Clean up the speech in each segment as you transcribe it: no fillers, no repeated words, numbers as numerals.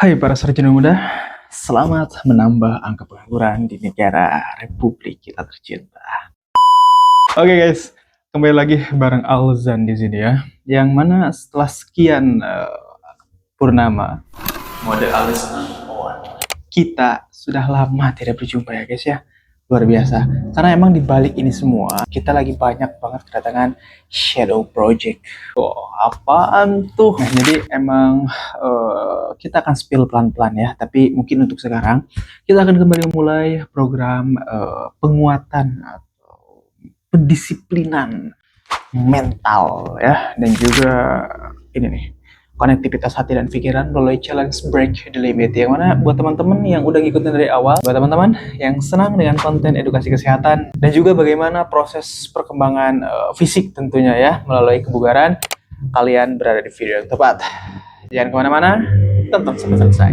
Hai para sarjana muda, selamat menambah angka pengangguran di negara Republik kita tercinta. Oke guys, kembali lagi bareng Alzan di sini ya. Yang mana setelah sekian purnama mode Alzan kita sudah lama tidak berjumpa ya guys ya. Luar biasa. Karena emang di balik ini semua kita lagi banyak banget kedatangan shadow project. Oh, apaan tuh? Nah, jadi emang kita akan spill pelan-pelan ya. Tapi mungkin untuk sekarang kita akan kembali memulai program penguatan atau pendisiplinan mental ya, dan juga ini nih, konektivitas hati dan pikiran melalui challenge break the limit, yang mana buat teman-teman yang udah ngikutin dari awal, buat teman-teman yang senang dengan konten edukasi kesehatan dan juga bagaimana proses perkembangan fisik tentunya ya melalui kebugaran, kalian berada di video yang tepat. Jangan kemana-mana, tonton sampai selesai.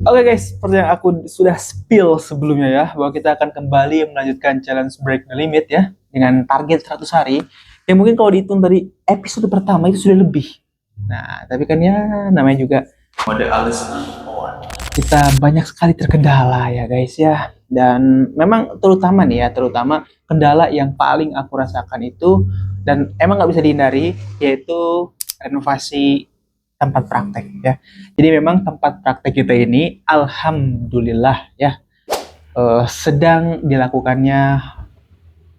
Oke guys, seperti yang aku sudah spill sebelumnya ya, bahwa kita akan kembali melanjutkan challenge break the limit ya, dengan target 100 hari, yang mungkin kalau dihitung dari episode pertama itu sudah lebih. Nah, tapi kan ya namanya juga mode Alzan, kita banyak sekali terkendala ya guys ya. Dan memang terutama nih ya, terutama kendala yang paling aku rasakan itu, dan emang nggak bisa dihindari, yaitu renovasi tempat praktek ya. Jadi memang tempat praktek kita ini alhamdulillah ya sedang dilakukannya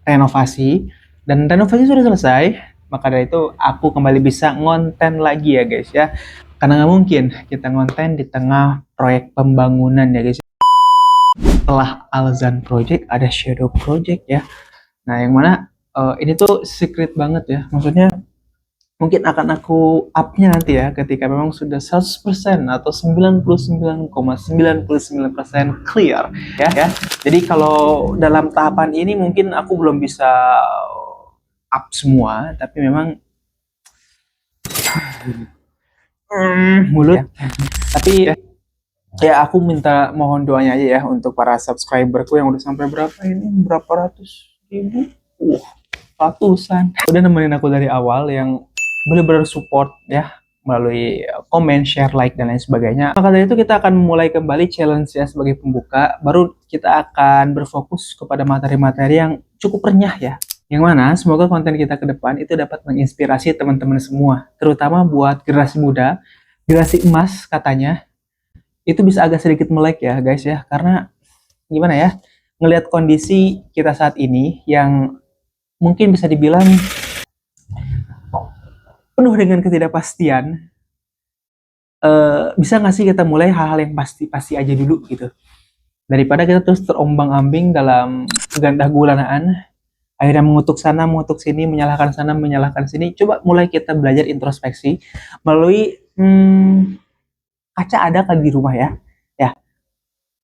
renovasi, dan renovasi sudah selesai. Maka dari itu aku kembali bisa ngonten lagi ya guys ya. Karena nggak mungkin kita ngonten di tengah proyek pembangunan ya guys. Setelah Alzan Project ada Shadow Project ya. Nah yang mana ini tuh secret banget ya. Maksudnya mungkin akan aku up-nya nanti ya ketika memang sudah 100% atau 99,99% clear ya. Jadi kalau dalam tahapan ini mungkin aku belum bisa up semua, tapi memang mulut ya. Tapi ya aku minta mohon doanya aja ya untuk para subscriberku yang udah sampai berapa ini, berapa ratus ribu, ratusan, udah nemenin aku dari awal, yang benar-benar support ya melalui komen, share, like, dan lain sebagainya. Maka dari itu kita akan mulai kembali challenge ya sebagai pembuka. Baru kita akan berfokus kepada materi-materi yang cukup renyah ya. Yang mana semoga konten kita ke depan itu dapat menginspirasi teman-teman semua. Terutama buat generasi muda, generasi emas katanya. Itu bisa agak sedikit melek ya guys ya. Karena gimana ya, ngelihat kondisi kita saat ini yang mungkin bisa dibilang penuh dengan ketidakpastian, bisa nggak sih kita mulai hal-hal yang pasti-pasti aja dulu gitu, daripada kita terus terombang-ambing dalam kegandah gulanaan, akhirnya mengutuk sana mengutuk sini, menyalahkan sana menyalahkan sini. Coba mulai kita belajar introspeksi melalui kaca ada kan di rumah ya,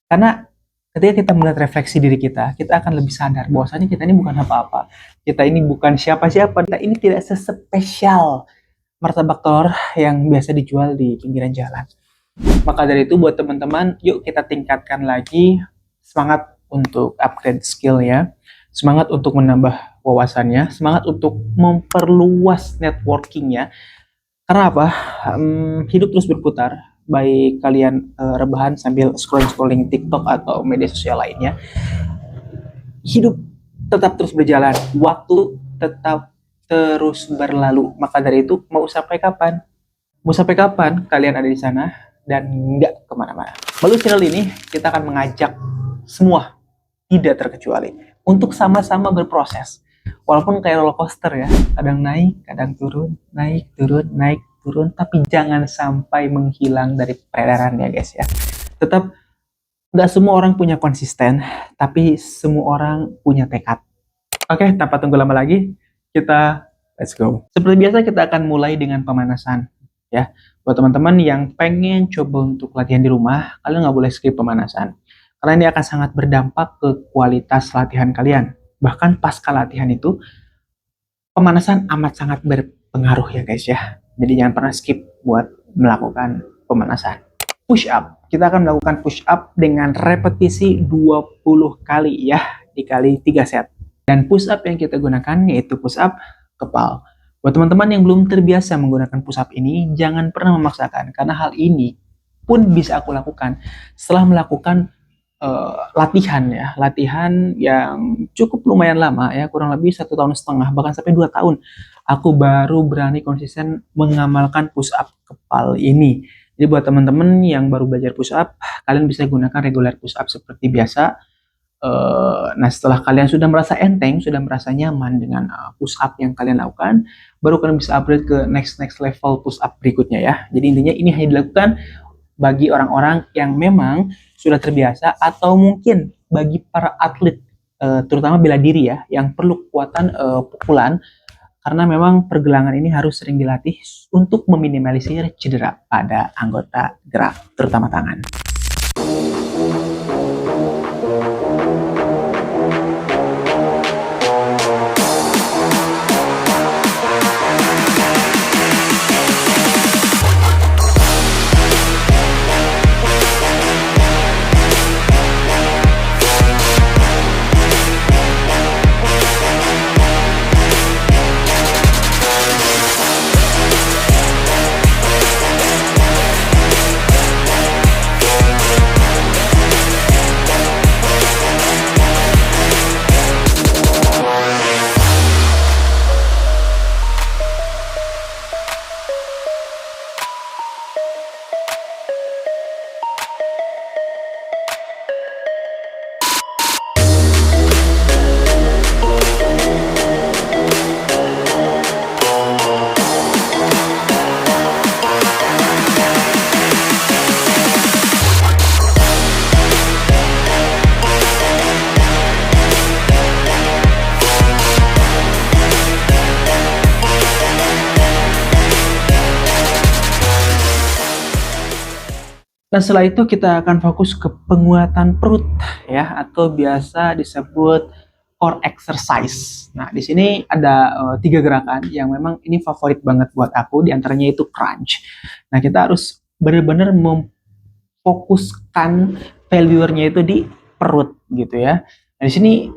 karena ketika kita melihat refleksi diri kita akan lebih sadar bahwasanya kita ini bukan apa-apa, kita ini bukan siapa-siapa, kita ini tidak sespesial martabak telur yang biasa dijual di pinggiran jalan. Maka dari itu buat teman-teman, yuk kita tingkatkan lagi semangat untuk upgrade skill ya, semangat untuk menambah wawasannya, semangat untuk memperluas networkingnya. Karena apa? Hidup terus berputar, baik kalian rebahan sambil scrolling TikTok atau media sosial lainnya, hidup tetap terus berjalan, waktu tetap terus berlalu. Maka dari itu mau sampai kapan? Mau sampai kapan kalian ada di sana dan nggak kemana-mana? Melalui channel ini kita akan mengajak semua, tidak terkecuali, untuk sama-sama berproses. Walaupun kayak roller coaster ya, kadang naik, kadang turun, naik, turun, tapi jangan sampai menghilang dari peredaran ya guys ya. Tetap nggak semua orang punya konsisten, tapi semua orang punya tekad. Oke, tanpa tunggu lama lagi, kita let's go. Seperti biasa kita akan mulai dengan pemanasan ya. Buat teman-teman yang pengen coba untuk latihan di rumah, kalian nggak boleh skip pemanasan. Karena ini akan sangat berdampak ke kualitas latihan kalian. Bahkan pasca latihan itu, pemanasan amat sangat berpengaruh ya guys ya. Jadi jangan pernah skip buat melakukan pemanasan. push up. Kita akan melakukan push up dengan repetisi 20 kali ya, dikali 3 set. Dan push up yang kita gunakan yaitu push up kepal. Buat teman-teman yang belum terbiasa menggunakan push up ini, jangan pernah memaksakan, karena hal ini pun bisa aku lakukan setelah melakukan latihan yang cukup lumayan lama ya, kurang lebih 1,5 tahun, bahkan sampai 2 tahun. Aku baru berani konsisten mengamalkan push up kepal ini. Jadi buat teman-teman yang baru belajar push up, kalian bisa gunakan regular push up seperti biasa. Nah, setelah kalian sudah merasa enteng, sudah merasa nyaman dengan push up yang kalian lakukan, baru kalian bisa upgrade ke next level push up berikutnya ya. Jadi intinya ini hanya dilakukan bagi orang-orang yang memang sudah terbiasa, atau mungkin bagi para atlet terutama bela diri ya, yang perlu kekuatan pukulan, karena memang pergelangan ini harus sering dilatih untuk meminimalisir cedera pada anggota gerak, terutama tangan. Nah, setelah itu kita akan fokus ke penguatan perut ya, atau biasa disebut core exercise. Nah, di sini ada 3 gerakan yang memang ini favorit banget buat aku, diantaranya itu crunch. Nah, kita harus benar-benar memfokuskan value-nya itu di perut gitu ya. Nah, di sini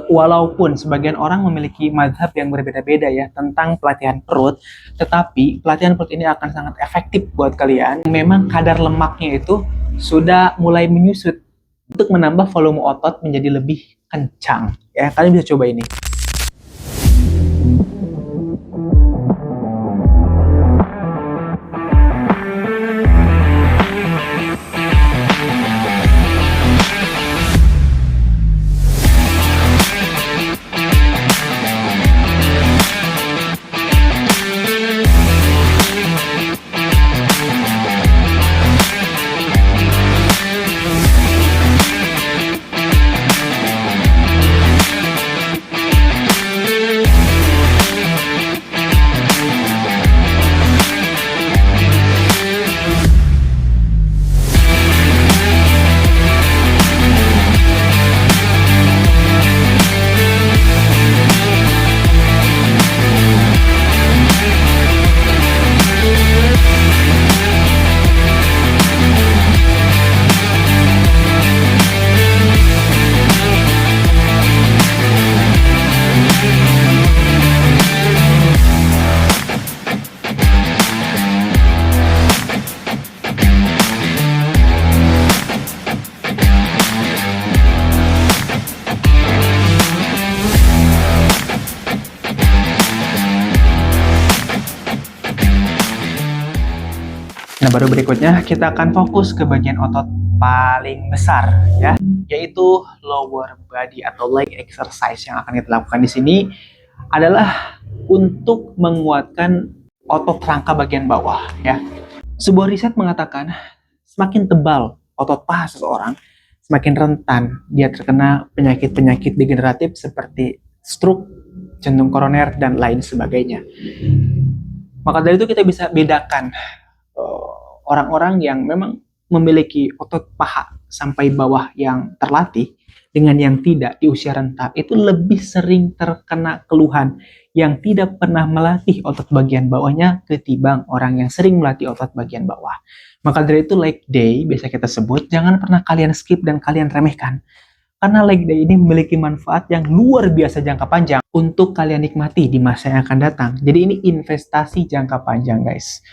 walaupun sebagian orang memiliki mazhab yang berbeda-beda ya tentang pelatihan perut, tetapi pelatihan perut ini akan sangat efektif buat kalian. Memang kadar lemaknya itu sudah mulai menyusut, untuk menambah volume otot menjadi lebih kencang. Ya, kalian bisa coba ini. Nah, baru berikutnya kita akan fokus ke bagian otot paling besar ya, yaitu lower body atau leg exercise. Yang akan kita lakukan di sini adalah untuk menguatkan otot rangka bagian bawah ya. Sebuah riset mengatakan semakin tebal otot paha seseorang, semakin rentan dia terkena penyakit-penyakit degeneratif seperti stroke, jantung koroner, dan lain sebagainya. Maka dari itu kita bisa bedakan orang-orang yang memang memiliki otot paha sampai bawah yang terlatih dengan yang tidak di usia renta itu lebih sering terkena keluhan yang tidak pernah melatih otot bagian bawahnya ketimbang orang yang sering melatih otot bagian bawah. Maka dari itu leg day biasa kita sebut jangan pernah kalian skip dan kalian remehkan. Karena leg day ini memiliki manfaat yang luar biasa jangka panjang untuk kalian nikmati di masa yang akan datang. Jadi ini investasi jangka panjang guys.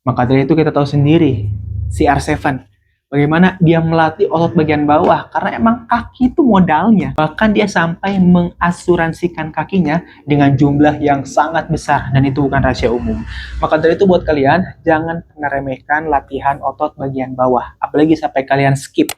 Maka dari itu kita tahu sendiri CR7 bagaimana dia melatih otot bagian bawah karena emang kaki itu modalnya. Bahkan dia sampai mengasuransikan kakinya dengan jumlah yang sangat besar dan itu bukan rahasia umum. Maka dari itu buat kalian jangan pernah remehkan latihan otot bagian bawah, apalagi sampai kalian skip.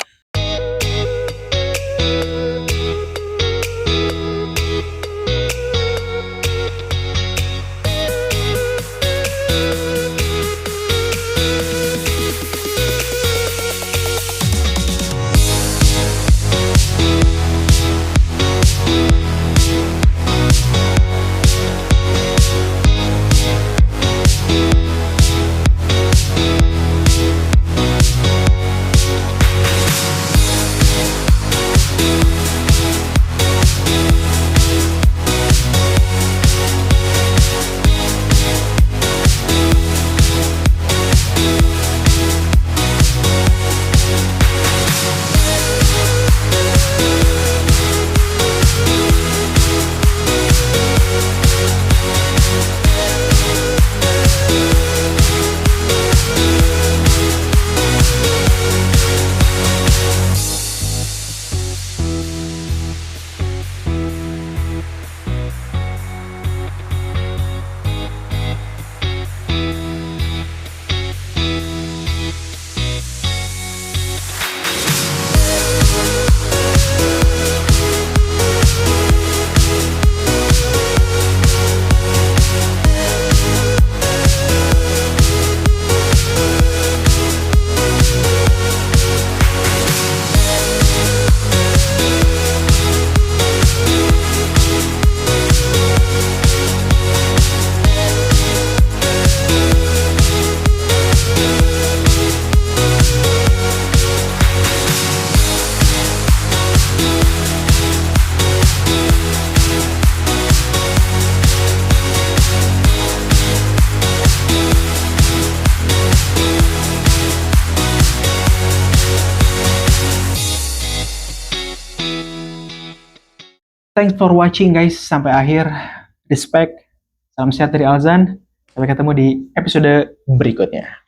Thanks for watching guys sampai akhir. Respect. Salam sehat dari Alzan. Sampai ketemu di episode berikutnya.